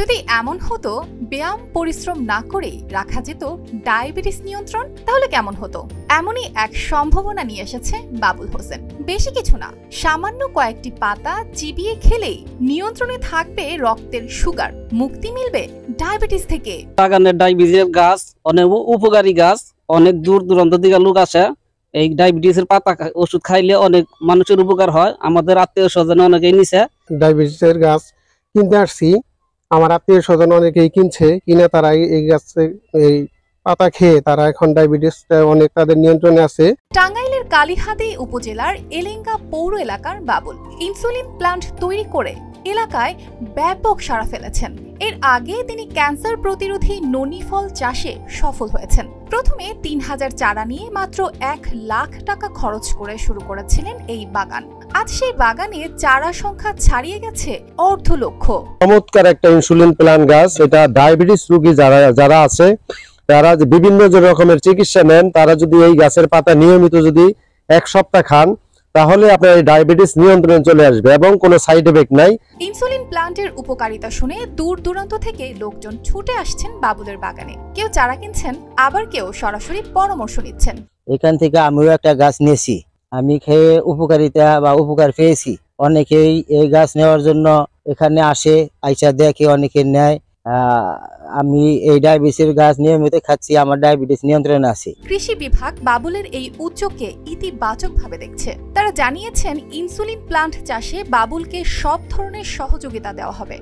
যদি এমন হতো ব্যায়াম পরিশ্রম না করেই রাখা যেত ডায়াবেটিস নিয়ন্ত্রণ, তাহলে কেমন হতো? এমনই এক সম্ভাবনা নিয়ে এসেছে বাবুল হোসেন। বেশি কিছু না, সামান্য কয়েকটি পাতা চিবিয়ে খেলেই নিয়ন্ত্রণে থাকবে রক্তের সুগার, মুক্তি মিলবে ডায়াবেটিস থেকে। বাগানের ডায়াবেটিসের গাছ অনেক উপকারী গাছ, অনেক দূর দূরান্ত থেকে লোক আসে। এই ডায়াবেটিসের পাতা ওষুধ খাইলে অনেক মানুষের উপকার হয়। আমাদের আত্মীয় স্বজন অনেকেই নিছে। ডায়াবেটিসের গাছ কিনতে আসছি, আমার আত্মীয় স্বজন অনেকেই কিনছে, কিনে তারা এই গাছের এই পাতা খেয়ে তারা এখন ডায়াবেটিসটা অনেক তাদের নিয়ন্ত্রণে আছে। টাঙ্গাইলের কালিহাতী উপজেলার এলেঙ্গা পৌর এলাকার বাবুল ইনসুলিন প্লান্ট তৈরি করে এলাকায় ব্যাপক সাড়া ফেলেছেন। এর আগে তিনি ক্যান্সার প্রতিরোধী ননি ফল চাষে সফল হয়েছেন। প্রথমে 3000 চারা নিয়ে মাত্র 1 লাখ টাকা খরচ করে শুরু করেছিলেন এই বাগান। আজ সেই বাগানে চারা সংখ্যা ছাড়িয়ে গেছে অর্ধ লক্ষ। চমৎকার একটা ইনসুলিন প্লান্ট গাছ। এটা ডায়াবেটিস রোগী যারা আছে, তারা বিভিন্ন রকমের চিকিৎসা নেন, তারা যদি এই গাছের পাতা নিয়মিত যদি 1 সপ্তাহ খান, তাহলে আপনার এই ডায়াবেটিস নিয়ন্ত্রণে চলে আসবে এবং কোনো সাইড এফেক্ট নাই। ইনসুলিন প্লান্টের উপকারিতা শুনে দূর দূরান্ত থেকে লোকজন ছুটে আসছেন বাবুলের বাগানে। কেউ চারা কিনছেন, আবার কেউ সরাসরি পরামর্শ নিচ্ছেন। এখান থেকে আমিও একটা গাছ নিয়েছি, আমি খেয়ে উপকারিতা বা উপকার পেয়েছি। অনেকেই এই গাছ নেওয়ার জন্য এখানে আসে, আইসা দেখে, অনেকে নেয়। আমি এই ডায়াবেটিসের গাছ নিয়মিত খাচ্ছি, আমার ডায়াবেটিস নিয়ন্ত্রণে আছে। কৃষি বিভাগ বাবুলের এই উদ্যোগকে ইতিবাচকভাবে দেখছে। তারা জানিয়েছেন ইনসুলিন প্লান্ট চাষে বাবুলকে সব ধরনের সহযোগিতা দেওয়া হবে।